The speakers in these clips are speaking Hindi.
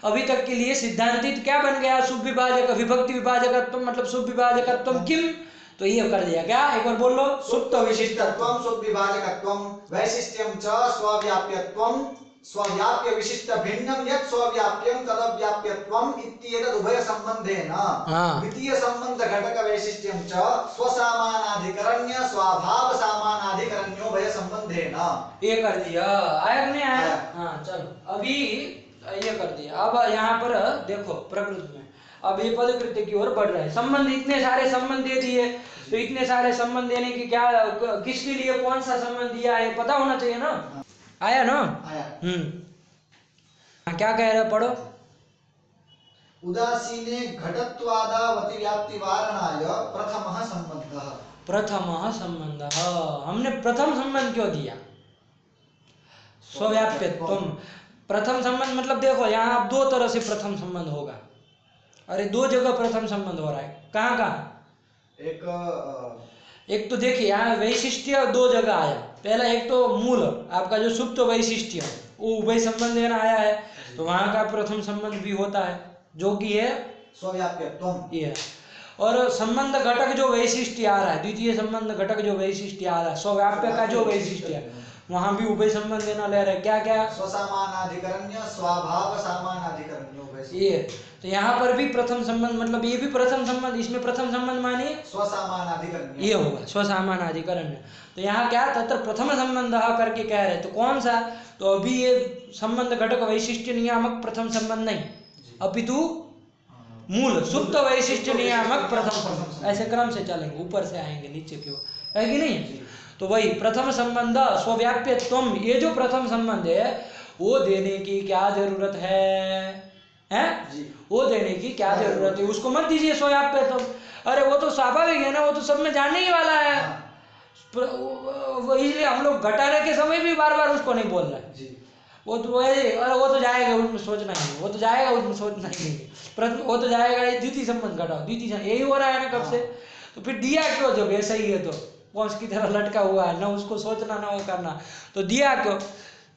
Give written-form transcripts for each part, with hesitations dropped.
अभी तक के लिए सिद्धांतित क्या बन गया? शुभ विभाजक विभक्ति विभाजकत्व मतलब शुभ विभाजकत्व किम, तो ये कर दिया क्या? एक बार बोल लो। सुप्त विशिष्टत्वं शुभ विभाजकत्वं वैशिष्ट्यं च स्वव्याप्यत्वं स्वव्याप्य विशिष्ट भिन्नं यत् स्वव्याप्यं तदव्याप्यत्वम् इत्येतद् उभय संबंधेन द्वितीय संबंध घटक वैशिष्ट्यं च स्वसामानाधिकरण्य स्वभाव सामानाधिकरण्यो उभय संबंधेन। ये कर दिया। आया कि नहीं आया? हाँ चलो अभी ये कर दिया। अब यहाँ पर देखो प्रकृति में अब ये पदकृत्य की ओर बढ़ रहा है। संबंध इतने सारे संबंध दे दिए, तो इतने सारे संबंध देने की क्या, किसके लिए कौन सा संबंध दिया है पता होना चाहिए ना। आया ना? आया। क्या कह रहे, पढ़ो। उदासीने घटत्वादावति व्याप्ति वारणाय प्रथमः संबंधः। प्रथमः संबंधः, हमने प्रथम संबंध क्यों दिया? स्वव्याप्यत्वम। प्रथम संबंध मतलब देखो यहाँ अब दो तरह से प्रथम संबंध होगा। अरे दो जगह प्रथम संबंध हो रहा है। कहाँ कहाँ? एक तो देखिए यहाँ वैशिष्ट्य दो जगह आया। पहला एक तो मूल आपका जो सुप्त वैशिष्ट्य वो उभय संबंध देना आया है, तो वहां का प्रथम संबंध भी होता है जो कि है स्वव्याप्यत्वम। ये है। और संबंध घटक जो वैशिष्ट्य आ रहा है, द्वितीय संबंध घटक जो वैशिष्ट्य आ रहा है, स्वव्याप्य का जो वैशिष्ट्य है, वहां भी उभय संबंध देना ले रहे हैं। क्या क्या? स्वसामानाधिकरण्य स्वभाव सामानाधिकरण्य। ये तो यहाँ पर भी प्रथम संबंध मतलब ये भी प्रथम संबंध, इसमें प्रथम संबंध मानिए स्वसामानाधिकरण्य, ये होगा स्वसामानाधिकरण्य। तो यहाँ क्या तत्र प्रथम संबंध करके कह रहे, तो कौन सा? तो अभी ये संबंध घटक वैशिष्ट्य नियामक प्रथम संबंध नहीं, अपितु मूल सुप्त वैशिष्ट्य नियामक प्रथम संबंध। ऐसे क्रम से चलेंगे, ऊपर से आएंगे नीचे की ओर, है कि नहीं? तो वही प्रथम संबंध स्वव्याप्यत्वम, ये जो प्रथम संबंध है वो देने की क्या जरूरत है? वो देने की क्या जरूरत है? उसको मत दीजिए स्वव्याप्यत्वम। अरे वो तो स्वाभाविक है ना, वो तो सब में जानने ही वाला है। इसलिए हम लोग घटाने के समय भी बार बार उसको नहीं बोल रहे। वो तो अरे वो तो जाएगा उसमें सोचना नहीं, वो तो जाएगा उसमें सोचना ही नहीं, वो तो जाएगा ये द्वितीय संबंध घटाओ, द्वितीय यही हो रहा है ना कब से। तो फिर दिया क्यों जब ऐसा ही है तो पहुंच की तरह लटका हुआ है, ना उसको सोचना ना वो करना, तो दिया क्यों?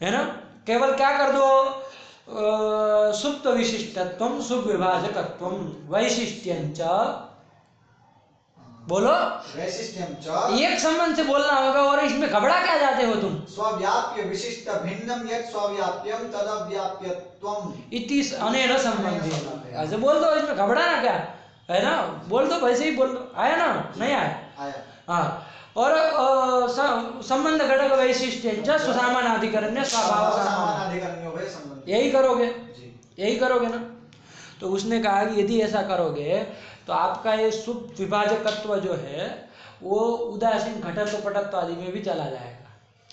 है ना? केवल क्या कर दो, सुप्त विशिष्टत्वम शुभ विभाजकत्वम वैशिष्ट्यंच, बोलो वैशिष्ट्यं एक संबंध से बोलना होगा। और इसमें घबरा क्या जाते हो तुम? स्वव्याप्य विशिष्ट भिन्नम यत् स्वव्याप्यम तदव्याप्यत्वम इति अनेन संबंधेन, ऐसे बोल दो, इसमें घबराना क्या है ना? बोल दो, वैसे ही बोल दो। आया ना? नहीं आया? आया। हाँ। और संबंध घटक वैशिष्ट्यंच स्वसामानाधिकरण्य स्वभाव सामानाधिकरण्यो वै संबंध, यही करोगे, यही करोगे ना? तो उसने कहा कि यदि ऐसा करोगे तो आपका ये शुभ विभाजकत्व जो है वो उदासीन घटत्व पटत्व आदि में भी चला जाएगा।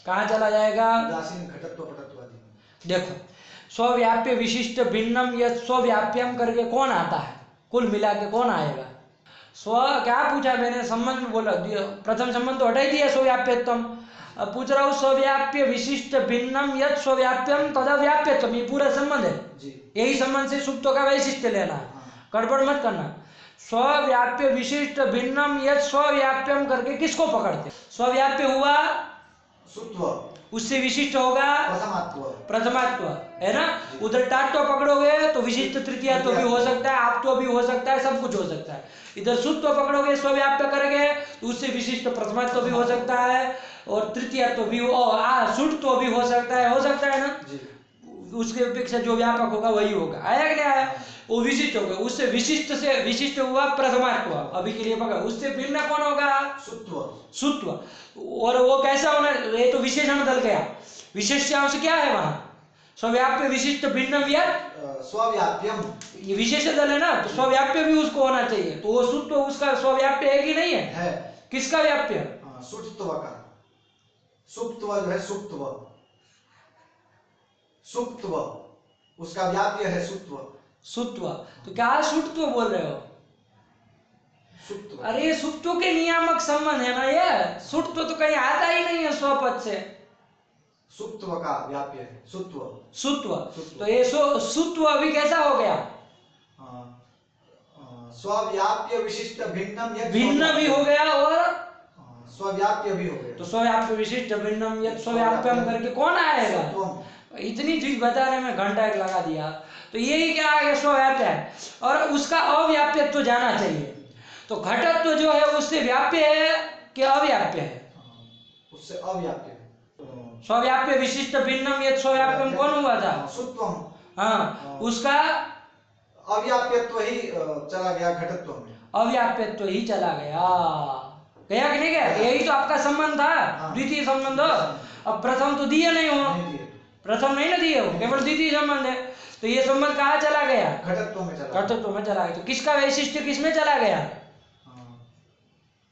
कहाँ चला जाएगा? उदासीन घटत्व पटत्व आदि में। देखो स्वव्याप्य विशिष्ट भिन्नम या स्वव्याप्यम करके कौन आता है? कुल मिला के कौन आएगा? स्व क्या पूछा मैंने? संबंध में बोला, प्रथम संबंध तो हटा ही दिया स्वव्याप्यत्वम। अब पूछ रहा हूँ स्वव्याप्य विशिष्ट भिन्नम यत् स्वव्याप्यम तदव्याप्यत्वम, ये पूरा संबंध है। यही संबंध से सुप्तों का वैशिष्ट्य लेना है, गड़बड़ मत करना। स्वव्याप्य विशिष्ट भिन्नम यत् स्वव्याप्यम करके किसको पकड़ते? स्वव्याप्य हुआ सुत्व, उससे विशिष्ट होगा प्रथमात्व, है ना? उधर टाट्व पकड़ोगे तो विशिष्ट तृतीयत्व भी हो सकता है, आपत्व भी हो सकता है, सब कुछ हो सकता है। इधर सुत्व पकड़ोगे स्वव्याप्य करेंगे तो उससे विशिष्ट प्रथमात्व भी हो सकता है और तृतीयत्व भी सुटत्व भी हो सकता है ना? उसके अपेक्षा जो व्यापक होगा वही होगा। आया कि नहीं आया? वो विशिष्ट होगा, उससे विशिष्ट से विशिष्ट हुआ प्रथमात्व, अभी के लिए पकड़। उससे भिन्न कौन होगा? सुत्व। और वो कैसा होना? ये तो विशेषण दल गया। विशेष्यांश क्या है वहां? स्वव्याप्य विशिष्ट भिन्नम यत् स्वव्याप्यम, ये विशेष दल है ना, तो स्वव्याप्य भी उसको होना चाहिए। तो वो सुत्व उसका स्वव्याप्य है कि नहीं है? किसका व्याप्य? सुत्व का। सुप्तव जो है सुप्तव, सुप्तव उसका व्याप्य है सुत्व। सुत्व तो क्या सुत्व बोल रहे हो? सुप्तव। अरे सुत्व के नियामक संबंध है ना ये। सुत्व तो कहीं आता ही नहीं है स्वपद से। सुप्तव का व्याप्य है सुत्व। सुत्व तो ये सुत्व अभी कैसा हो गया? स्वव्याप्य विशिष्ट भिन्नम यत् भिन्न भी हो गया और स्वव्याप्य भी हो गया। तो स्वव्याप्य विशिष्ट भिन्नम यत् स्वव्याप्यम करके कौन आएगा? इतनी चीज बताने में घंटा एक लगा दिया। तो यही क्या है, स्वव्याप्य है और उसका अव्याप्यत्व तो जाना चाहिए। तो घटत्व जो है उससे व्याप्य है कि अव्याप्य है? उससे अव्याप्य है। स्वव्याप्य विशिष्ट भिन्नम यत् स्वव्याप्यम कौन हुआ था? सुत्वम। हाँ, उसका अव्याप्यत्व ही चला गया घटत्व में। अव्याप्यत्व ही चला गया, गया कि नहीं गया? यही तो आपका संबंध था, द्वितीय संबंध। अब प्रथम तो दिए नहीं हो, प्रथम नहीं ना दिए हो, केवल द्वितीय संबंध है। तो ये संबंध कहाँ चला गया? घटत्व में चला गया। घटत्व में चला गया। तो किसका वैशिष्ट्य किसमें चला गया?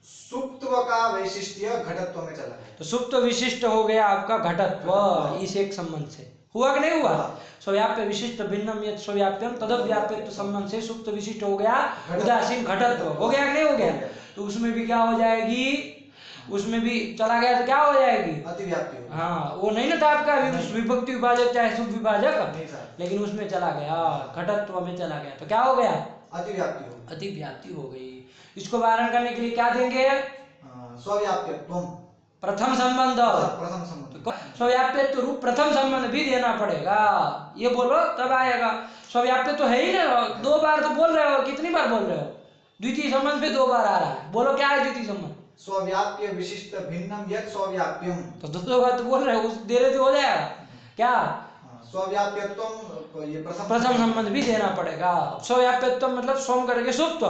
सुप्तव का वैशिष्ट्य घटत्व में चला गया। तो सुप्त विशिष्ट हो गया आपका घटत्व इस एक संबंध से। हुआ कि नहीं हुआ? स्वव्याप्य विशिष्ट भिन्नम यत् स्वव्याप्यम तदव्याप्यत्व संबंध से सुप्त विशिष्ट हो गया उदासीन घटत्व। हो गया कि नहीं हो गया? तो उसमें भी क्या हो जाएगी? उसमें भी चला गया तो क्या हो जाएगी? अतिव्याप्ति। हाँ, वो नहीं ना था आपका विभक्ति विभाजक चाहे शुभ विभाजक, लेकिन उसमें चला गया, घटत्व में चला गया। तो क्या हो गया? अतिव्याप्ति। अतिव्याप्ति हो गई। इसको वारण करने के लिए क्या देंगे? स्वव्याप्यत्व। प्रथम संबंध। प्रथम संबंध। स्वव्याप्यत्व रूप प्रथम संबंध भी देना पड़ेगा। ये बोलो तब आएगा। स्वव्याप्य तो है ही ना, 2 बार तो बोल रहे हो, कितनी बार बोल रहे हो? द्वितीय संबंध पे 2 बार आ रहा है। बोलो क्या है द्वितीय संबंध? स्वव्याप्य विशिष्ट भिन्नम यत् स्वव्याप्यम। तो 2 बार तो बोल रहे हो, उस दे रहे तो हो जाएगा क्या? स्वव्याप्यत्व ये प्रथम संबंध भी देना पड़ेगा। स्वव्याप्यत्व मतलब स्वम करके सुप्त,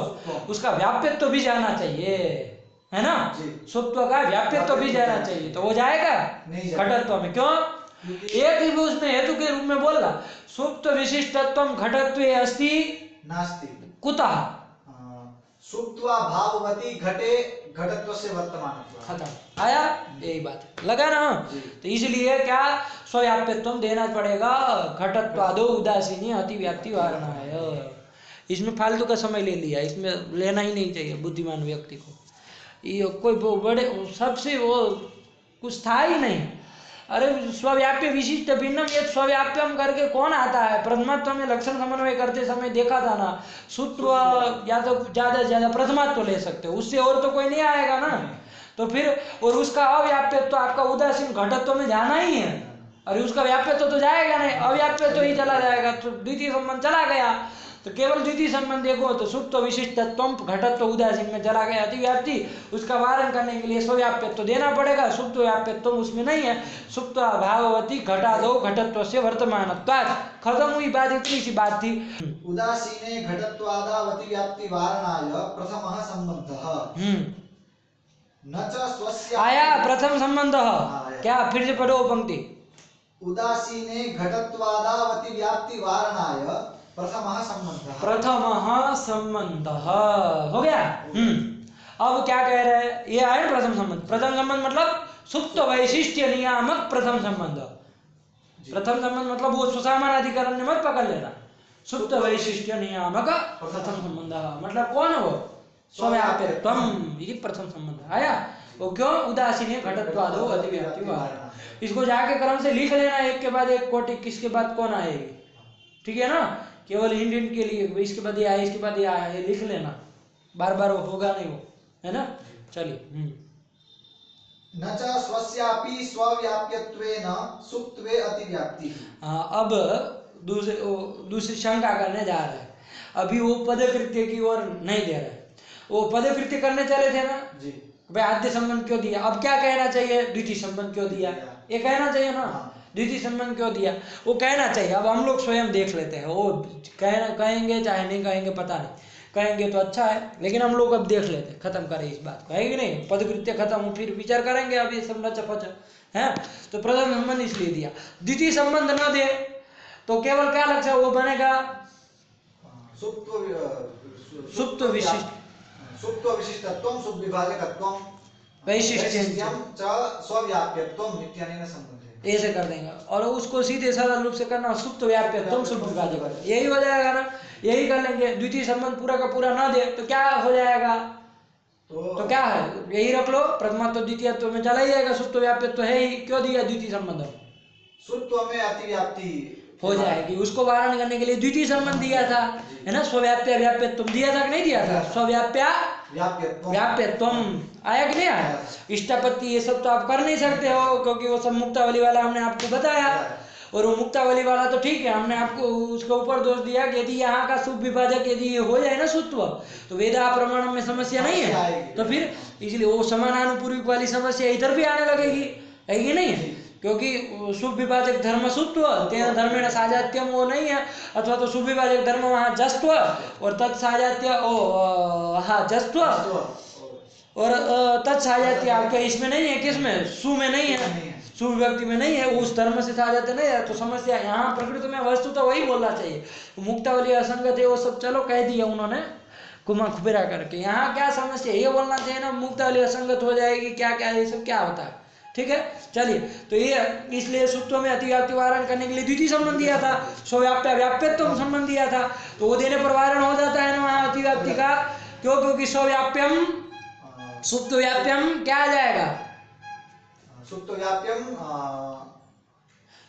उसका व्याप्यत्व भी जाना चाहिए, है ना? सुप्त का व्याप्यत्व भी जाना चाहिए। तो वो जाएगा घटत्व में। क्यों? एक ही उसमें हेतु के रूप में बोल रहा, सुप्त विशिष्टत्व घटत्वे अस्ति नास्ति कुतः? सुप्त्वा भाववती घटे घटत्व से वर्तमान। खत्म, आया? यही बात है, लगा ना? तो इसलिए क्या स्वव्याप्यत्व देना पड़ेगा। घटत्वादो उदासीनी अतिव्याप्ति वारणाय। इसमें फालतू का समय ले लिया, इसमें लेना ही नहीं चाहिए बुद्धिमान व्यक्ति को। ये कोई बड़े सबसे वो कुछ था ही नहीं। अरे स्वव्याप्य विशिष्ट भिन्नम ये स्वव्याप्यम करके कौन आता है? प्रथमात्व में लक्षण समन्वय करते समय देखा था ना, सूत्र या तो ज्यादा से ज्यादा प्रथमात्व ले सकते हो, उससे और तो कोई नहीं आएगा ना। तो फिर और उसका अव्याप्यत्व तो आपका उदासीन घटत्व में जाना ही है, अरे उसका व्याप्यत्व तो जाएगा नहीं, अव्याप्यत्व ही चला जाएगा। तो द्वितीय संबंध चला गया। तो केवल द्वितीय संबंध देखो तो सुप्त विशिष्टत्व घटत्व उदासीन में चला गया अतिव्याप्ति। उसका वारण करने के लिए स्वव्याप्यत्व देना पड़ेगा, सुप्त व्याप्यत्व उसमें नहीं है। सुप्त भाववती घटादो घटत्व से वर्तमानत्वात्। खत्म हुई बात, इतनी सी बात थी। उदासीने घटत्वादावति व्याप्ति वारणाय प्रथमः संबंधः न च स्वस्य। आया प्रथम संबंध? क्या फिर से पढ़ो पंक्ति? उदासीने घटत्वादावति व्याप्ति वारणाय प्रथमः संबंधः। प्रथमः संबंधः हो गया। अब क्या कह रहे हैं? ये आया प्रथम संबंध। प्रथम संबंध मतलब सुप्त वैशिष्ट्य नियामक प्रथम संबंध। प्रथम संबंध मतलब वो सुसामान अधिकरण में मत पकड़ लेना। सुप्त वैशिष्ट्य नियामक प्रथम संबंध मतलब कौन है वो? स्वव्याप्यत्वम, ये प्रथम संबंध आया। वो क्यों? उदासीन घटत्वादो अतिव्याप्ति वारणा। इसको जाके क्रम से लिख लेना, एक के बाद एक कोटि किसके बाद कौन आएगी, ठीक है ना? केवल हिंट हिंट के लिए, इसके बाद ये आया, इसके बाद ये आया, ये लिख लेना, बार बार होगा नहीं वो, है ना? चलिए। न च स्वस्यापि स्वव्याप्यत्वेन सुप्त्वे अतिव्याप्ति। अब दूसरी शंका करने जा रहे हैं। अभी वो पदकृत्य की ओर नहीं दे रहे, वो पदकृत्य करने चले थे ना जी। भाई आद्य संबंध क्यों दिया? अब क्या कहना चाहिए? द्वितीय संबंध क्यों दिया? ये कहना चाहिए ना, द्वितीय संबंध क्यों दिया? वो कहना चाहिए। अब हम लोग स्वयं देख लेते हैं, वो कहेंगे चाहे नहीं कहेंगे पता नहीं, कहेंगे तो अच्छा है, लेकिन हम लोग अब देख लेते हैं, खत्म करें इस बात को, है कि नहीं? पदकृत्य खत्म हो, फिर विचार करेंगे। अब ये सब नचपच है। तो प्रथम संबंध इसलिए दिया। द्वितीय संबंध न दे तो केवल क्या लक्षण वो बनेगा? सुप्त विशिष्ट, सुप्त विशिष्टत्वं सुप्त विभाजकत्वं वैशिष्ट्यं च स्वव्याप्यत्वं इत्यादि संबंध है। ऐसे कर देंगे और उसको सीधे सरल रूप से करना, सुप्त व्याप्यत्वं सुप्त विभाजकत्वं, यही हो जाएगा ना। यही कर लेंगे। द्वितीय संबंध पूरा का पूरा ना दे तो क्या हो जाएगा? तो क्या है? यही रख लो, प्रथमात्व द्वितीयत्व में चला ही जाएगा। सुप्त व्याप्यत्व है ही, क्यों दिया द्वितीय संबंध? सुप्त में अतिव्याप्ति हो जाएगी। उसको वारण करने के लिए द्वितीय संबंध दिया था, है ना? स्वव्याप्य व्याप्यत्व दिया था कि नहीं दिया था? स्वव्याप्य व्याप्यत्व आया कि नहीं आया? इष्टापत्ति ये सब तो आप कर नहीं सकते हो, क्योंकि वो सब मुक्तावली वाला हमने आपको बताया। और वो मुक्तावली वाला तो ठीक है, हमने आपको उसके ऊपर दोष दिया कि यदि यहाँ का शुभ विभाजक यदि ये हो जाए ना सुत्व, तो वेदा प्रमाण में समस्या नहीं है, तो फिर इसलिए वो समानानुपूर्विक वाली समस्या इधर भी आने लगेगी, है कि नहीं है? क्योंकि शुभ विभाजक धर्म सुत्व तेन धर्मेण साजात्यम वो नहीं है, अथवा तो शुभ विभाजक धर्म वहाँ जस्त्व और तत्साजात्य हाँ जस्त्व और तत्साजात्य आपके इसमें नहीं है, किसमें? सु में नहीं है, सुविभक्ति में नहीं है, उस धर्म से साजात्य नहीं है, तो समस्या यहाँ प्रकृति में वस्तु तो वही बोलना चाहिए। मुक्तावली असंगत है वो सब चलो कह दिया उन्होंने घुमा खुबेरा करके, यहाँ क्या समस्या ये बोलना चाहिए ना मुक्तावली असंगत हो जाएगी, क्या क्या ये सब क्या होता है, ठीक है। चलिए, तो ये इसलिए सूत्रों में अतिव्याप्ति वारण करने के लिए द्वितीय संबंध दिया था, स्वव्याप्य व्याप्यत्व संबंध दिया था, तो वो देने पर वारण हो जाता है ना वहाँ अतिव्याप्ति का, क्यों? क्योंकि स्वव्याप्यम सुप्त व्याप्यम क्या आ जाएगा? सुप्त व्याप्यम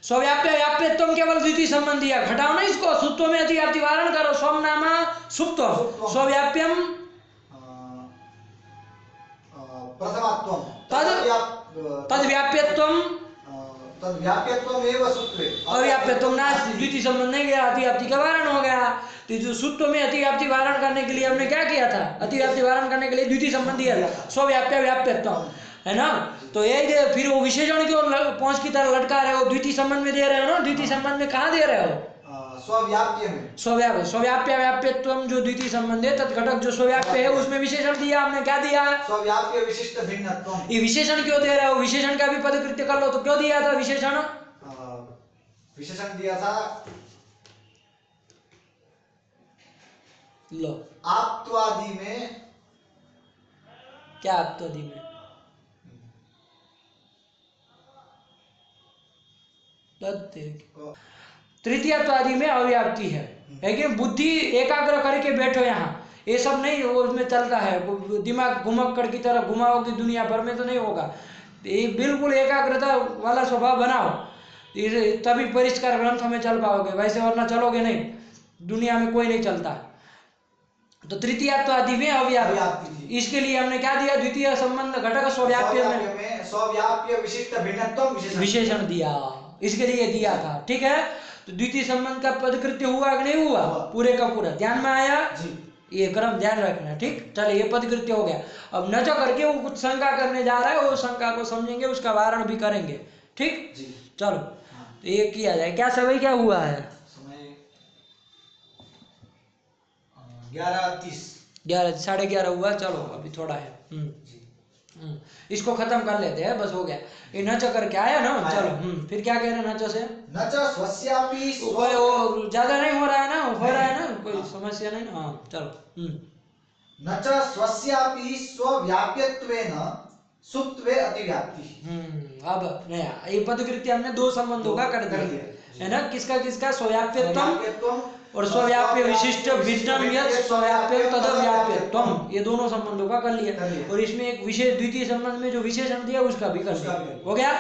स्वव्याप्य व्याप्यत्व केवल द्वितीय संबंध दिया, घटाओ ना इसको, सुप्तों में अतिव्याप्ति वारण करो, स्वम नामा सुप्त स्वव्याप्यम प्रथमात्वम तद व्याप्यत्वम तद्व्याप्यत्वमेव सुत्वे अव्याप्यत्वम ना द्वितीय संबंध नहीं गया, अतिव्याप्ति का वारण हो गया। तो जो सूत्र में अतिव्याप्ति वारण करने के लिए हमने क्या किया था? अतिव्याप्ति वारण करने के लिए द्वितीय संबंध दिया था, स्वव्याप्य व्याप्यत्व, है ना। तो यही फिर वो विशेषण क्यों पहुंच की तरह लटका रहे हो? द्वितीय संबंध में दे रहे हो ना, द्वितीय संबंध में कहाँ दे रहे हो? स्वव्याप्य में स्वव्याप्य व्याप्यत्व जो द्वितीय संबंध है, तत्घटक जो स्वव्याप्य है उसमें विशेषण दिया हमने, क्या दिया? स्वव्याप्य विशिष्ट भिन्नत्व। ये विशेषण क्यों दे रहे हो? विशेषण का भी पदकृत्य कर लो, तो क्यों दिया था विशेषण? विशेषण दिया था लो आप्त्वादि में। क्या आप्त्वादि में? तृतीयत्वादि में अव्याप्ति है, लेकिन बुद्धि एकाग्र करके बैठो यहाँ, ये सब नहीं उसमें चलता है, दिमाग घुमक्कड़ की तरह घुमाओगी दुनिया भर में तो नहीं होगा। ये बिल्कुल एकाग्रता वाला स्वभाव बनाओ, तभी परिष्कार ग्रंथ में चल पाओगे, वैसे वरना चलोगे नहीं, दुनिया में कोई नहीं चलता। तो तृतीयत्वादि में अव्याप्ति, इसके लिए हमने क्या दिया? द्वितीय संबंध घटक स्वव्याप्य में स्वव्याप्य विशिष्ट भिन्नत्व विशेषण दिया, इसके लिए दिया था, ठीक है। तो द्वितीय संबंध का पदकृत्य हुआ कि नहीं हुआ? पूरे का पूरा ध्यान में आया जी, ये क्रम ध्यान रखना, ठीक। चलिए, ये पदकृत्य हो गया। अब न जो करके वो कुछ शंका करने जा रहा है, वो शंका को समझेंगे, उसका वारण भी करेंगे, ठीक जी। चलो, तो ये किया जाए। क्या समय क्या हुआ है? समय 11:30 11 11:30 हुआ। चलो अभी थोड़ा है, इसको खत्म कर लेते हैं, बस हो गया। ये नच करके आया ना, चलो फिर क्या कह रहे हैं? नच से नच स्वस्यापि वो ज्यादा नहीं हो रहा है ना, हो रहा है ना, कोई समस्या नहीं ना। हाँ चलो। नच स्वस्यापि स्वव्याप्यत्वेन सुत्वे अतिव्याप्ति। अब नया ये पदकृत्य हमने दो संबंधों का कर दिया है ना, किसका किसका? स्वव्याप्यत्वम और स्वव्याप्य विशिष्ट भिन्नम यत् स्वव्याप्य तदव्याप्यत्वम, ये दोनों संबंधों का कर लिया। और इसमें एक विशेष द्वितीय संबंध में जो विशेषण दिया उसका भी कर दिया, हो गया।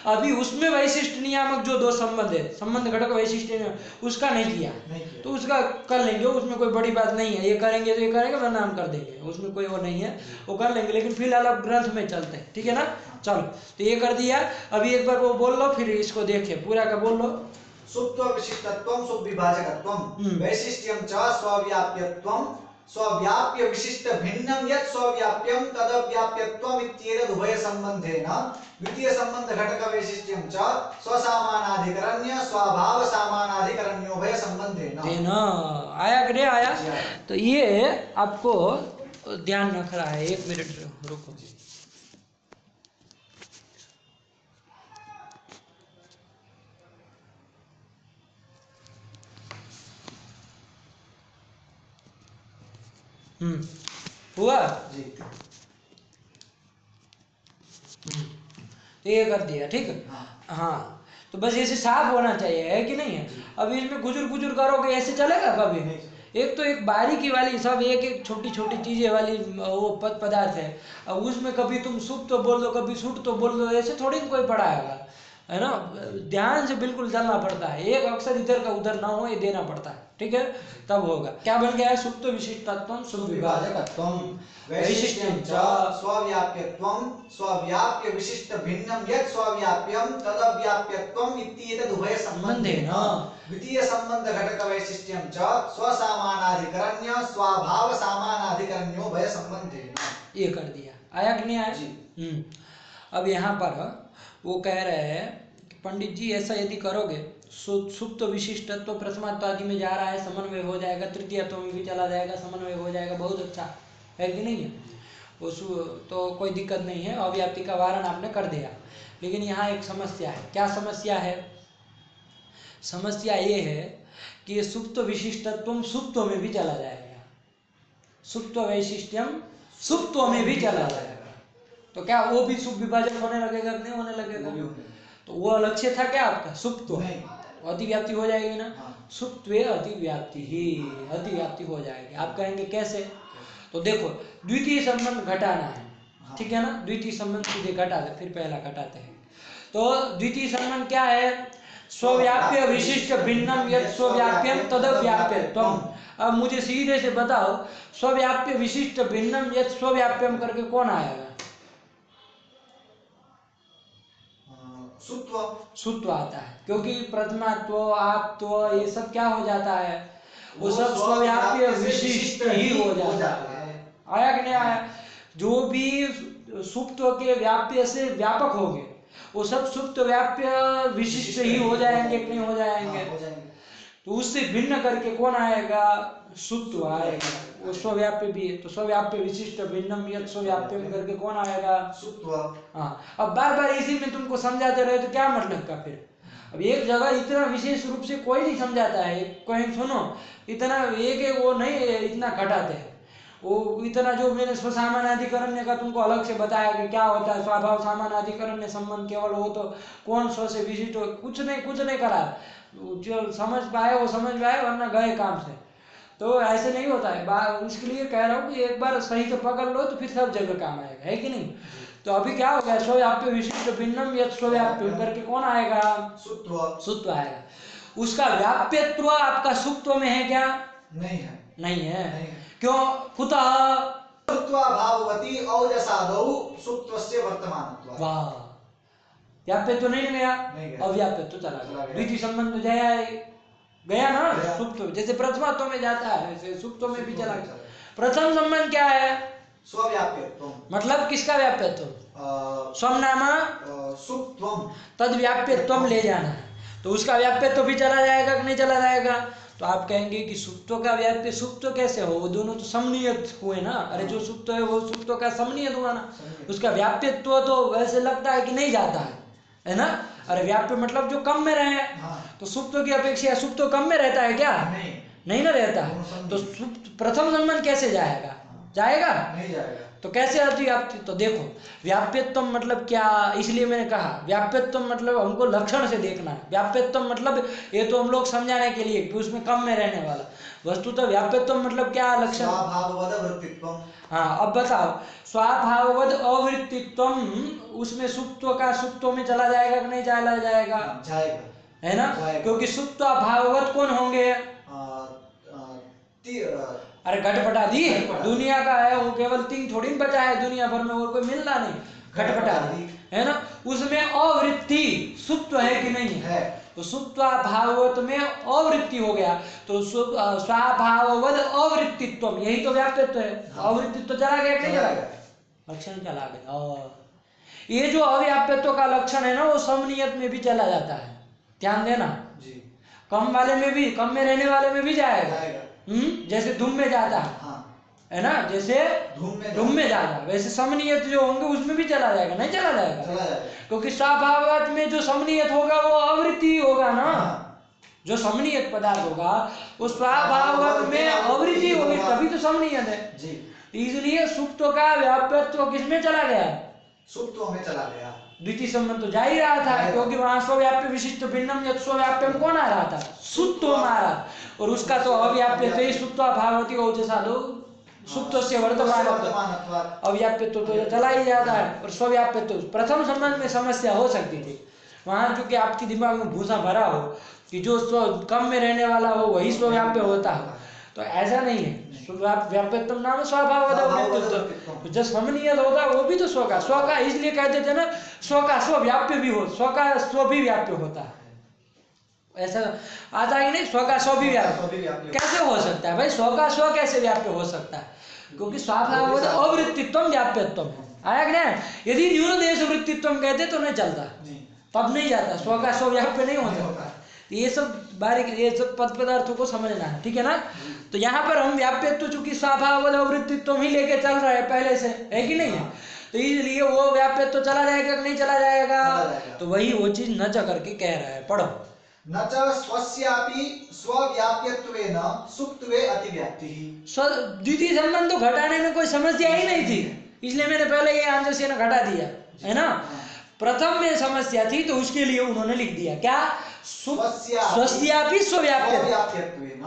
अभी उसमें वैशिष्ट नियामक जो दो संबंध है, संबंध घटक वैशिष्ट, उसका नहीं किया, तो उसका कर लेंगे, उसमें कोई बड़ी बात नहीं है। ये करेंगे तो ये करेंगे, वरना हम कर देंगे, उसमें कोई वो नहीं है, वो कर लेंगे। लेकिन फिलहाल अब ग्रंथ में चलते हैं, ठीक है ना। चलो, तो ये कर दिया। अभी एक बार वो बोल लो, फिर इसको देखे पूरा का बोल लो। सुप्त विशिष्टत्वं सुविभाजकत्वं वैशिष्ट्यं च स्वव्याप्यत्वं स्वव्याप्य विशिष्ट भिन्नं यत् स्वव्याप्यं तदव्याप्यत्वम् इत्येतद् उभय संबंधेन द्वितीय संबंध घटक वैशिष्ट्यं च स्वसामानाधिकरण्य स्वभाव सामानाधिकरण्योभय संबंधेन। देना आया कि नहीं आया? तो ये आपको ध्यान रख रहा है। 1 मिनट रुको। हुआ जी। ये कर दिया, ठीक है। हाँ, तो बस ऐसे साफ होना चाहिए, है कि नहीं है? अब इसमें गुजर गुजर करोगे ऐसे चलेगा कभी? एक तो एक बारीकी वाली सब एक एक छोटी छोटी चीजें वाली वो पदार्थ है। अब उसमें कभी तुम सुप तो बोल दो, कभी सुट तो बोल दो, ऐसे थोड़ी कोई पढ़ाएगा, है ना, ध्यान से बिल्कुल चलना पड़ता है, एक अक्षर इधर का उधर ना हो, ये देना पड़ता है, ठीक है, तब होगा। क्या बन गया है? सुप्त विशिष्टत्वम सुविभाजकत्वम वैशिष्ट्यं च स्वव्याप्यत्वं स्वव्याप्य विशिष्ट भिन्नं यत् स्वव्याप्यं तदव्याप्यत्वम् इत्येतद् उभय संबंधेन द्वितीय संबंध घटक वैशिष्ट्यं च स्वसामानाधिकरण्य स्वभाव सामानाधिकरण्यो उभय संबंधेन। ये कर दिया, आया कि नहीं आया? जी। अब यहाँ पर वो कह रहे हैं कि पंडित जी ऐसा यदि करोगे, सुप्त विशिष्टत्व प्रथमात्व आदि में जा रहा है, समन्वय हो जाएगा, तृतीयत्व में भी चला जाएगा, समन्वय हो जाएगा, बहुत अच्छा है कि नहीं है? उस तो कोई दिक्कत नहीं है, अव्याप्ति का वारण आपने कर दिया। लेकिन यहाँ एक समस्या है। क्या समस्या है? समस्या ये है कि सुप्त विशिष्टत्व सुप्तों में भी चला जाएगा, सुप्त वैशिष्ट्यम सुप्तों में भी चला जाएगा, तो क्या वो भी सुप विभाजक होने लगेगा कि नहीं होने लगेगा? तो वो लक्ष्य था क्या आपका? सुप्त अतिव्याप्ति हो जाएगी ना, सुप्त्वे अतिव्याप्ति ही, अतिव्याप्ति हो जाएगी। आप कहेंगे कैसे? तो देखो, द्वितीय संबंध घटाना है, ठीक है ना, द्वितीय संबंध सीधे घटा दे, फिर पहला घटाते हैं। तो द्वितीय संबंध क्या है? स्वव्याप्य विशिष्ट भिन्नम यत् स्वव्याप्यम तदव्याप्यत्वम। अब मुझे सीधे से बताओ, स्वव्याप्य विशिष्ट भिन्नम यत् स्वव्याप्यम करके कौन आएगा? सुत्व आता है, क्योंकि प्रथमात्व आपत्व ये सब क्या हो जाता है? वो सब स्वव्याप्य विशिष्ट ही हो जाता है। आया कि नहीं आया? जो भी सुप्त के व्याप्य से व्यापक होंगे वो सब सुप्त व्याप्य विशिष्ट ही हो जाएंगे कि नहीं हो जाएंगे? तो उससे भिन्न करके कौन आएगा? सुत्व आएगा। वो स्वव्याप्य भी है, तो स्वव्याप्य विशिष्ट भिन्नम यत् स्वव्याप्यम करके कौन आएगा? सुत्व। हाँ, अब बार बार इसी में तुमको समझाते रहे तो क्या मतलब का फिर? अब एक जगह इतना विशेष रूप से कोई नहीं समझाता है, कहीं सुनो इतना एक वो नहीं इतना घटाते हैं, वो इतना जो मैंने स्वसामानाधिकरण्य का तुमको अलग से बताया कि क्या होता है स्वभाव सामानाधिकरण्य संबंध, केवल वो तो कौन स्व से विशिष्ट हो, कुछ नहीं करा। जो समझ पाए वो समझ पाए, वरना गए काम से। तो ऐसे नहीं होता है, इसके लिए कह रहा हूँ कि एक बार सही से पकड़ लो तो फिर सब जगह काम आएगा, है कि नहीं? तो अभी क्या हो गया? स्वव्याप्य विशिष्ट भिन्नम यत् स्वव्याप्य करके कौन आएगा? सुत्व आएगा। उसका व्याप्यत्व आपका सुत्व में है क्या? नहीं है। क्यों? कुतः? सुत्वाभाववती औजसादौ सुप्तस्य वर्तमानत्वात्। वाह, व्याप्यत्व नहीं गया, अव्याप्यत्व चला गया। द्वितीय संबंध गया ना, सुप्त जैसे प्रथमात्व में जाता है वैसे सुप्तों में भी चला गया। प्रथम संबंध क्या है? स्वव्याप्यत्व। मतलब किसका व्याप्यत्व? स्वनामा सुप्तम तद व्याप्यत्व ले जाना है, तो उसका व्याप्यत्व भी चला जाएगा कि नहीं चला जाएगा? तो आप कहेंगे कि सुप्त का व्याप्य सुप्त कैसे हो? वो दोनों तो समनियत हुए ना। अरे जो सुप्त है वो सुप्त का समनियत हुआ ना, उसका व्याप्यत्व तो वैसे लगता है कि नहीं जाता है ना? अरे व्याप्य मतलब जो कम में रहे, तो सुप्त की अपेक्षा सुप्त कम में रहता है क्या? नहीं ना रहता। तो सुप्त प्रथम संबंध कैसे जाएगा? जाएगा? नहीं जाएगा। तो कैसे अतिव्याप्ति? तो देखो, व्याप्यत्व मतलब क्या, इसलिए मैंने कहा व्याप्यत्व मतलब हमको लक्षण से देखना है। व्याप्यत्व मतलब ये तो हम लोग समझाने के लिए कि उसमें कम में रहने वाला, वस्तु तो व्याप्यत्व मतलब क्या लक्षण? स्वाभाववद वृत्तित्वम। हाँ, अब बताओ, स्वाभाववद अवृत्तित्वम उसमें सुप्त का सुप्तों में चला जाएगा कि नहीं चला जाएगा? जाएगा, है ना? क्योंकि सुप्त भाववत कौन होंगे? अरे घटपटादी दुनिया का है, वो केवल 3 थोड़ी बचा है दुनिया भर में, और कोई मिलना नहीं। घटपटादी है ना, उसमें अवृत्ति सुप्त है कि नहीं है? तो सुप्त भाववत में अवृत्ति हो गया, तो स्वाभाववद अवृत्तित्व, यही तो व्याप्यत्व है। अवृत्तित्व चला गया कि नहीं चला गया? लक्षण चला गया। ये जो अव्याप्यत्व का लक्षण है ना, वो समनियत में भी चला जाता है, ध्यान देना जी। कम वाले में भी, कम में रहने वाले में भी जाएगा। जैसे धूम में जाता है ना, जैसे धूम में जाता, वैसे समनियत जो होंगे उसमें भी चला जाएगा, नहीं चला जाएगा? क्योंकि स्वाभाववत में जो समनियत होगा वो अवृत्ति होगा ना। जो समनियत पदार्थ होगा वो स्वाभाववत में अवृत्ति होगी, तभी तो समनियत है जी। इसलिए सुप्त का व्याप्यत्व किसमें चला गया? सुप्तों में चला गया। द्वितीय संबंध तो जा ही रहा था, क्योंकि वहां स्वव्याप्य विशिष्ट भिन्नम यत् स्वव्याप्यम कौन आ रहा था? सुप्तो में आ रहा, और उसका तो अव्याप्य तो ही सुप्त भाववती औजसादौ सुप्त से वर्तमान अव्याप्य तो चला ही जाता है, और स्वव्याप्य तो प्रथम संबंध में समस्या हो सकती थी। वहां चूंकि आपके दिमाग में भूसा भरा हो कि जो कम में रहने वाला हो वही स्वव्याप्य होता है, तो ऐसा नहीं है। व्याप्यत्व नाम स्वभाव वृत्तित्व, जो समनियत होता है वो भी तो स्व का इसलिए कहते थे ना, स्व का स्व व्याप्य भी हो, स्व का स्व भी व्याप्य होता है। ऐसा आता है कि नहीं, स्व का स्व भी व्याप्य कैसे हो सकता है भाई, स्व का स्व कैसे व्याप्य हो सकता है? क्योंकि स्वभाव अवृत्तित्व व्याप्यत्व है, आया कि नहीं? यदि न्यून देश वृत्तित्व कहते तो नहीं चलता, तब नहीं जाता, स्व का स्व व्याप्य नहीं हो सकता। ये सब बारीक, ये सब पद पदार्थों को समझना है, ठीक है ना? तो यहाँ पर हम व्याप्यत्व चूंकि स्वभाव वृत्तित्व ही लेके चल रहे हैं पहले से, है कि नहीं है? तो इसलिए वो व्याप्यत्व चला जाएगा कि नहीं चला जाएगा? तो वही वो चीज न च करके कह रहा है, पढ़ो। न च स्वस्यापि स्वव्याप्यत्वेन सुप्त्वे अतिव्याप्तिः। द्वितीय संबंध को घटाने में कोई समस्या ही नहीं थी, इसलिए मैंने पहले ये आंसर से घटा दिया है ना। प्रथम में समस्या थी तो उसके लिए उन्होंने लिख दिया क्या, स्वस्यापि स्वव्याप्यत्वेन।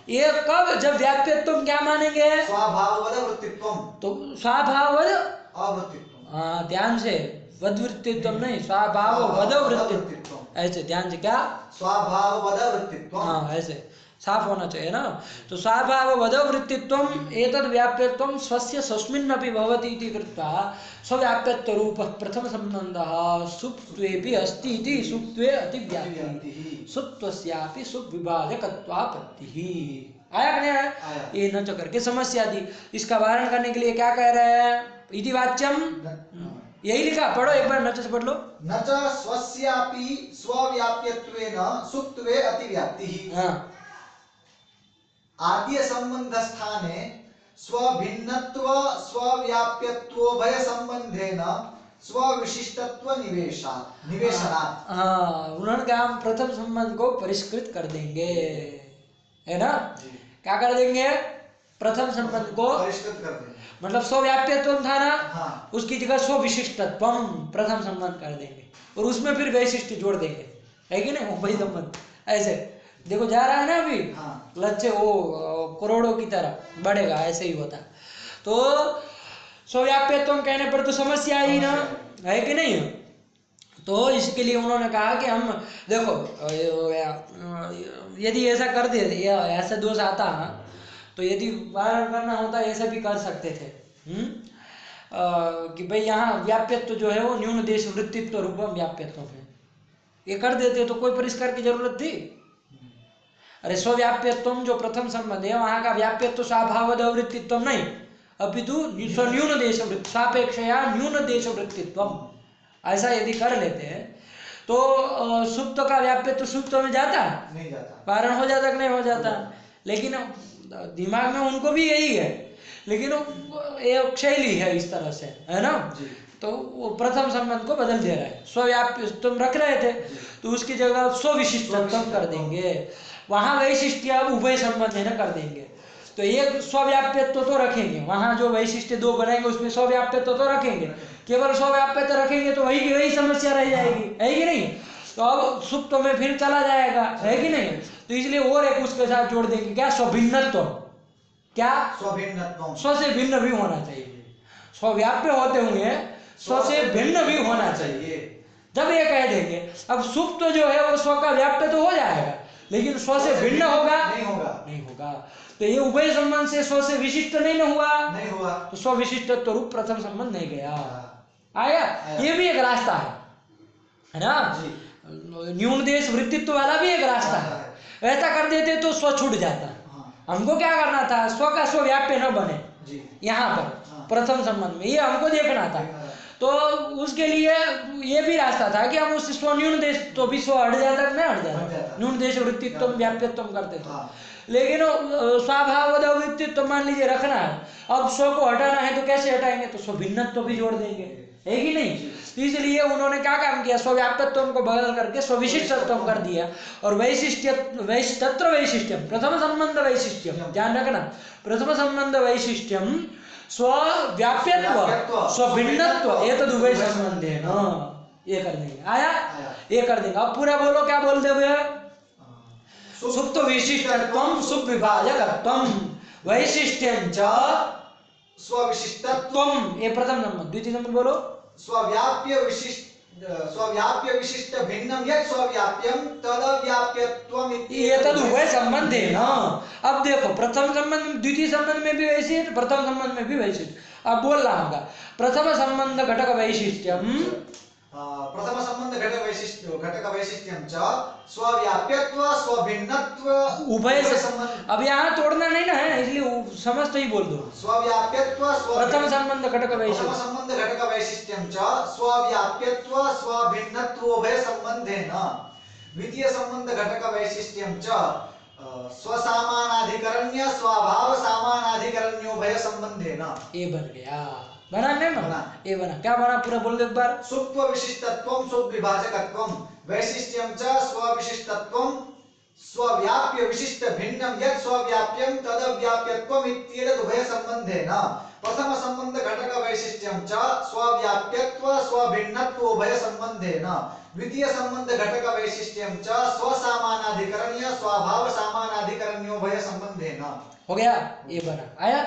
ये कब, जब व्याप्यत्व क्या मानेंगे, स्वभाववद वृत्तित्वम, तो स्वभाववद अवृत्तित्वम, हाँ ध्यान से, वद्वृत्तित्व नहीं, स्वभाववद वृत्तित्व, ऐसे ध्यान से, क्या स्वभाववद वृत्तित्वम, हाँ ऐसे साफ होना चाहिए ना। तो स्वभाववद वृत्तित्वम एतद् व्याप्यत्वम स्वस्य स्वस्मिन्नपि भवति इति कृत्वा स्वव्याप्यत्व रूपः प्रथम संबंधः सुप्त्वेपि अस्ति इति सुप्त्वे अतिव्याप्तिः सुप्त्वस्यापि सुविभाजकत्वापत्तिः। आया कि नहीं आया? ये न च करके समस्या दी, इसका वारण करने के लिए क्या कह रहे हैं, इति वाच्यम, यही लिखा, पढ़ो एक बार, न च से पढ़ लो। न च स्वस्यापि स्वव्याप्यत्वेन सुप्त्वे अतिव्याप्तिः। हाँ, आद्य संबंध स्थाने स्वभिन्नत्व स्वव्याप्यत्वोभय संबंधेन स्वविशिष्टत्व निवेशनात्। हाँ, उन्होंने कहा हम प्रथम संबंध को परिष्कृत कर देंगे, है ना? क्या कर देंगे, प्रथम संबंध को परिष्कृत कर देंगे, मतलब स्वव्याप्यत्व था ना, हाँ, उसकी जगह स्वविशिष्टत्व प्रथम संबंध कर देंगे और उसमें फिर वैशिष्ट जोड़ देंगे, है कि नहीं? वही संबंध ऐसे देखो जा रहा है ना अभी, हाँ, लक्ष्य वो करोड़ों की तरह बढ़ेगा, ऐसे ही होता। तो स्वव्याप्यत्व कहने पर तो समस्या ही ना, है कि नहीं? तो इसके लिए उन्होंने कहा कि हम देखो, यदि ऐसा कर दे, ऐसा दोष आता है तो यदि वारण करना होता ऐसा भी कर सकते थे, कि भाई यहाँ व्याप्यत्व जो है वो न्यून देश वृत्तित्व रूपम व्याप्यत्व है, ये कर देते तो कोई परिष्कार की जरूरत थी? अरे स्वव्याप्यत्व जो प्रथम संबंध है वहां का व्याप्यत्व स्वभाववद वृत्तित्व नहीं, अपितु न्यून देश सापेक्षया न्यून देश वृत्तित्व, ऐसा यदि कर लेते हैं तो सुप्त का व्याप्यत्व सुप्त में जाता, नहीं जाता, वारण हो जाता कि नहीं हो जाता? लेकिन दिमाग में उनको भी यही है, लेकिन एक शैली है इस तरह से, है ना? तो वो प्रथम संबंध को बदल दे रहा है, स्वव्याप्य तुम रख रहे थे तो उसकी जगह स्वविशिष्टत्व कर देंगे, वहां वैशिष्ट्य उभय संबंध है ना कर देंगे। तो एक स्वव्याप्यत्व तो रखेंगे, वहां जो वैशिष्ट्य दो बनाएंगे उसमें स्वव्याप्यत्व तो रखेंगे, केवल स्वव्याप्यत्व रखेंगे तो वही की वही समस्या रह जाएगी, है कि नहीं? तो अब सुप्त में फिर चला जाएगा, है कि नहीं? तो इसलिए और एक उसके साथ जोड़ देंगे, क्या स्वभिन्नत्व, क्या स्वभिन्नत्व, स्व से भिन्न भी होना चाहिए, स्वव्याप्य होते हुए स्व से भिन्न भी होना चाहिए। जब ये कह देंगे, अब सुप्त जो है वो स्व का व्याप्य तो हो जाएगा लेकिन स्व से भिन्न होगा नहीं होगा। तो ये उभय संबंध से स्व से विशिष्ट नहीं हुआ, तो स्व विशिष्टत्व रूप प्रथम संबंध नहीं गया, आया? ये भी एक रास्ता है ना, न्यून देश वृत्तित्व वाला भी एक रास्ता है। ऐसा कर देते तो स्व छूट जाता, हमको क्या करना था, स्व का स्व व्याप्य न बने यहाँ पर प्रथम संबंध में, ये हमको देखना था। तो उसके लिए ये भी रास्ता था कि हम उस स्व न्यून देश, तो भी स्व हट जाता नहीं हट जाता, न्यून देश वृत्तित्व व्याप्यत्व करते थे, लेकिन स्वभाववद वृत्तित्व मान लीजिए रखना है, अब स्व को हटाना है तो कैसे हटाएंगे, तो स्व भिन्नत्व भी जोड़ देंगे, है कि नहीं? इसलिए उन्होंने क्या काम किया, स्वव्याप्यत्व को बदल करके स्वविशिष्टत्व कर दिया और तत्र वैशिष्ट्यम प्रथम संबंध वैशिष्ट्यम, ध्यान रखना, प्रथम संबंध वैशिष्ट्यम स्वव्याप्यत्व स्वभिन्नत्व एतद् उभय संबंध है ना, ये कर देंगे, आया? ये कर देंगे। अब पूरा बोलो, क्या बोलते हुए, सुप्त विशिष्टत्वम सुविभाजकत्वम वैशिष्ट्यं च स्वविशिष्टत्वम, ये प्रथम नंबर। द्वितीय नंबर बोलो, स्वव्याप्य विशिष्ट स्वव्याप्य विशिष्ट भिन्नम यत् स्वव्याप्यम तदव्याप्यत्वम ये तो उभय संबंध है ना। अब देखो प्रथम संबंध द्वितीय संबंध में भी वैसे है, प्रथम संबंध में भी वैसे है। अब बोल रहा होगा प्रथम संबंध घटक वैशिष्ट्यम, प्रथम संबंध घटक वैशिष्ट्यम च स्वव्याप्यत्व स्वभिन्नत्व उभय संबंध। अब यहाँ तोड़ना नहीं ना है, इसलिए समझ तो ही बोल दो। स्वव्याप्यत्व प्रथम संबंध घटक वैशिष्ट्य, प्रथम संबंध घटक वैशिष्ट्यम च स्वव्याप्यत्व स्वभिन्नत्व उभय संबंधेन द्वितीय संबंध घटक वैशिष्ट्यम च स्वसामानाधिकरण्य स्वभाव सामानाधिकरण्योभय संबंधेन। ये बन गया, बना नहीं ना? बना। ये बना, क्या बना पूरा बोल दो एक बार। सुत्व विशिष्टत्वम सुविभाजकत्वम वैशिष्ट्यम च स्वविशिष्टत्वम स्वव्याप्य विशिष्ट भिन्नम यत् स्वव्याप्यम तदव्याप्यत्वम इत्येतद् उभय संबंधेन प्रथम संबंध घटक वैशिष्ट्यम च स्वव्याप्यत्व स्वभिन्नत्व उभय संबंधेन द्वितीय संबंध घटक वैशिष्ट्यम च स्वसामानाधिकरण्य स्वभाव सामानाधिकरण्योभय संबंधेन। हो गया, ये बना, आया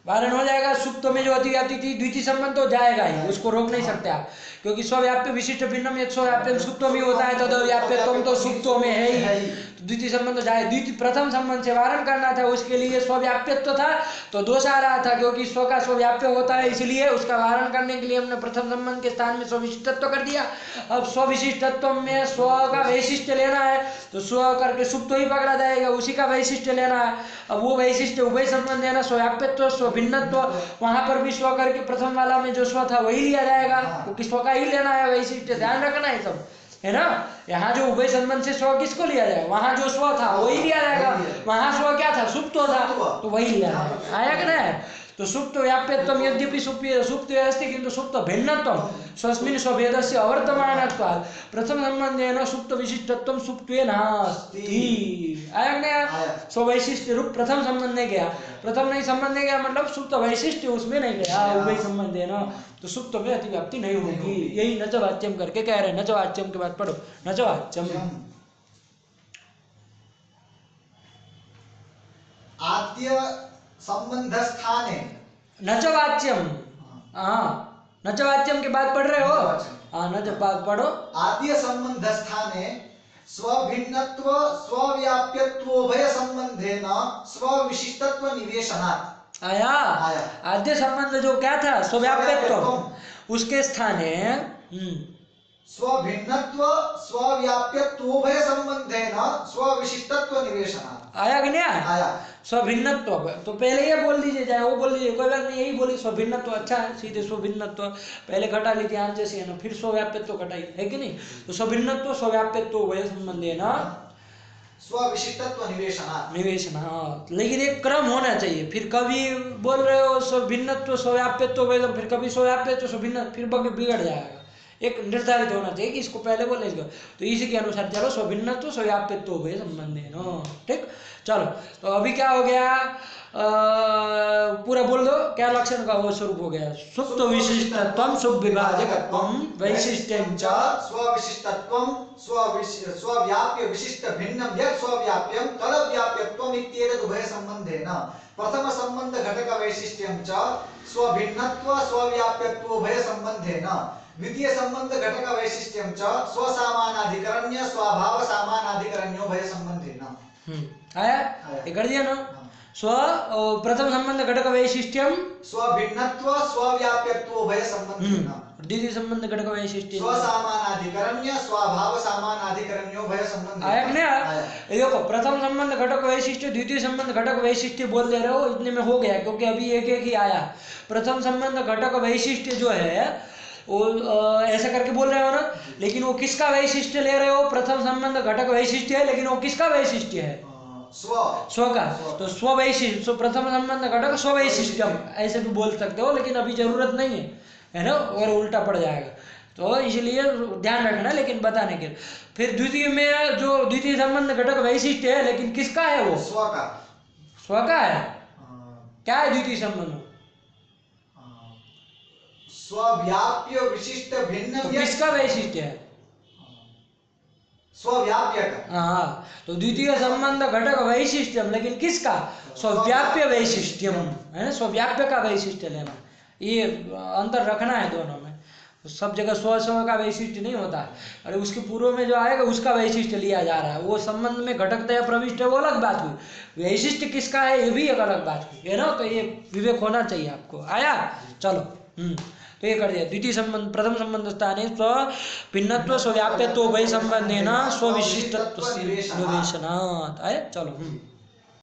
वारण हो जाएगा। सुप्त में जो अतिव्याप्ति थी द्वितीय संबंध तो जाएगा ही, उसको रोक नहीं सकते आप, क्योंकि स्वव्याप्य विशिष्ट भिन्नम यत् स्वव्याप्यम सुप्त में होता है, तो व्याप्यत्वम तो सुप्तों में है ही, तो द्वितीय संबंध तो जाए। द्वितीय प्रथम संबंध से वारण करना था, उसके लिए स्वव्याप्यत्व था तो दोष आ रहा था, क्योंकि स्व का स्वव्याप्य होता है, इसलिए उसका वारण करने के लिए हमने प्रथम संबंध के स्थान में स्वविशिष्टत्व कर दिया। अब स्वविशिष्टत्व में स्व का वैशिष्ट लेना है तो स्व करके सुप्त ही पकड़ा जाएगा, उसी का वैशिष्ट लेना है। अब वो वैशिष्ट उभय संबंध है ना, स्वव्याप्यत्व स्वभिन्नत्व, वहां पर भी स्व करके प्रथम वाला में जो स्व था वही लिया जाएगा, क्योंकि स्व का ही लेना है वैशिष्ट, ध्यान रखना है सब, है ना। यहाँ जो उभय संबंध से स्व किसको लिया जाए, वहां जो स्व था वही लिया जाएगा, वहां स्व क्या था, सुप्त था, तो वही लिया जाएगा, आया कि नहीं। तो सुप्त व्याप्यत्वम यद्यपि सुप्त अस्ति किंतु सुप्त भिन्नत्वम स्वस्मिन् स्वभेदस्य अवर्तमानत्वात् प्रथम संबंधेन सुप्त विशिष्टत्वम सुप्त्वे नास्ति। आया कि नहीं। स्व वैशिष्ट रूप प्रथम संबंध नहीं गया, प्रथम नहीं संबंध नहीं गया मतलब सुप्त वैशिष्ट उसमें नहीं गया, उभय संबंध है ना, तो सुप्त में अतिव्याप्ति नहीं होगी। यही नचवाच्यम करके कह रहे हैं। नचवाच्यम के बाद पढ़ो, नचवाच्यम आद्य संबंध स्थाने नचवाच्यम, हाँ नचवाच्यम के बाद पढ़ रहे हो, हाँ नच पढ़ो। आद्य संबंध स्थाने स्वभिन्नत्व स्वव्याप्यत्वोभय संबंधेन स्वविशिष्टत्व निवेशनात्। आया, आद्य संबंध जो क्या था, स्वव्याप्यत्व, उसके स्थान है स्वभिन्नत्व स्वव्याप्यत्वोभय संबंधेन स्वविशिष्टत्व निवेशनात्। आया कि नहीं आया। स्वभिन्नत्व तो पहले ये बोल दीजिए, चाहे वो बोल दीजिए, कोई बात नहीं, यही बोली स्वभिन्नत्व, अच्छा है, सीधे स्वभिन्नत्व पहले घटा ली थी आन जैसे है ना, फिर स्वव्याप्यत्व घटाई है कि नहीं। तो स्वभिन्नत्व स्वव्याप्यत्व उभय संबंध है ना स्वविशिष्टत्व निवेशनात्। निवेशन, हाँ, लेकिन एक क्रम होना चाहिए। फिर कभी बोल रहे हो स्वभिन्नत्व स्वव्याप्यत्व, फिर कभी स्वव्याप्यत्व स्वभिन्न, फिर बिगड़ जाएगा। एक निर्धारित होना चाहिए कि इसको पहले बोले इसको, तो इसी के अनुसार चलो स्वभिन्नत्व स्वव्याप्यत्व उभय संबंध है ना, ठीक। चलो तो अभी क्या हो गया, पूरा बोल दो, क्या लक्षण का वो स्वरूप हो गया, सुप्त विशिष्टत्वम सुविभाजकत्वम वैशिष्ट्यं च स्वविशिष्टत्वम स्वव्याप्य विशिष्ट भिन्नम यत् स्वव्याप्यम तदव्याप्यत्वम इत्येतद् उभय संबंधेन प्रथम संबंध घटक वैशिष्ट्यं च स्वभिन्नत्व स्वव्याप्यत्व उभय संबंधेन द्वितीय संबंध घटक वैशिष्ट्यं च स्वसामानाधिकरण्य स्वभाव सामानाधिकरण्योभय संबंधेन। आया, ये कर दिया ना। स्व प्रथम संबंध घटक वैशिष्ट्यम स्वभिन्नत्व स्वव्याप्यत्व उभय संबंधेन द्वितीय संबंध घटक वैशिष्ट्य स्वसामानाधिकरण्य स्वभाव सामानाधिकरण्योभय संबंधेन। आया कि नहीं। देखो प्रथम संबंध घटक वैशिष्ट्य द्वितीय संबंध घटक वैशिष्ट्य बोल दे रहे हो, इतने में हो गया, क्योंकि अभी एक एक ही आया। प्रथम संबंध घटक वैशिष्ट्य जो है वो ऐसा करके बोल रहे हो ना, लेकिन वो किसका वैशिष्ट्य ले रहे हो, प्रथम संबंध घटक वैशिष्ट्य है, लेकिन वो किसका वैशिष्ट्य है, स्व का। तो स्व वैशिष्ट्य, प्रथम संबंध घटक स्व वैशिष्ट्यम ऐसे भी बोल सकते हो, लेकिन अभी जरूरत नहीं है ना, और उल्टा पड़ जाएगा, तो इसलिए ध्यान रखना, लेकिन बताने के। फिर द्वितीय में जो द्वितीय संबंध घटक वैशिष्ट्य है, लेकिन किसका है वो, स्व का है। क्या है द्वितीय संबंध, स्वव्याप्य विशिष्ट भिन्न, तो किसका वैशिष्ट्य है, स्वव्याप्य का। हाँ, तो द्वितीय संबंध घटक वैशिष्ट्यम, लेकिन किसका, स्वव्याप्य वैशिष्ट्यम है ना, स्वव्याप्य का वैशिष्ट्य लेना, ये अंतर रखना है दोनों में। सब जगह स्व स्व का वैशिष्ट्य नहीं होता है। अरे उसके पूर्व में जो आएगा उसका वैशिष्ट्य लिया जा रहा है। वो संबंध में घटकतया प्रविष्ट है, वो अलग बात हुई। वैशिष्ट्य किसका है ये भी एक अलग बात हुई, है ना। तो ये विवेक होना चाहिए आपको। आया, चलो। तो ये कर दिया। द्वितीय संबंध, प्रथम संबंध स्थाने स्व भिन्नत्व स्वव्याप्यत्व उभय संबंधेन स्व विशिष्टत्व निवेशनात्। आया, चलो।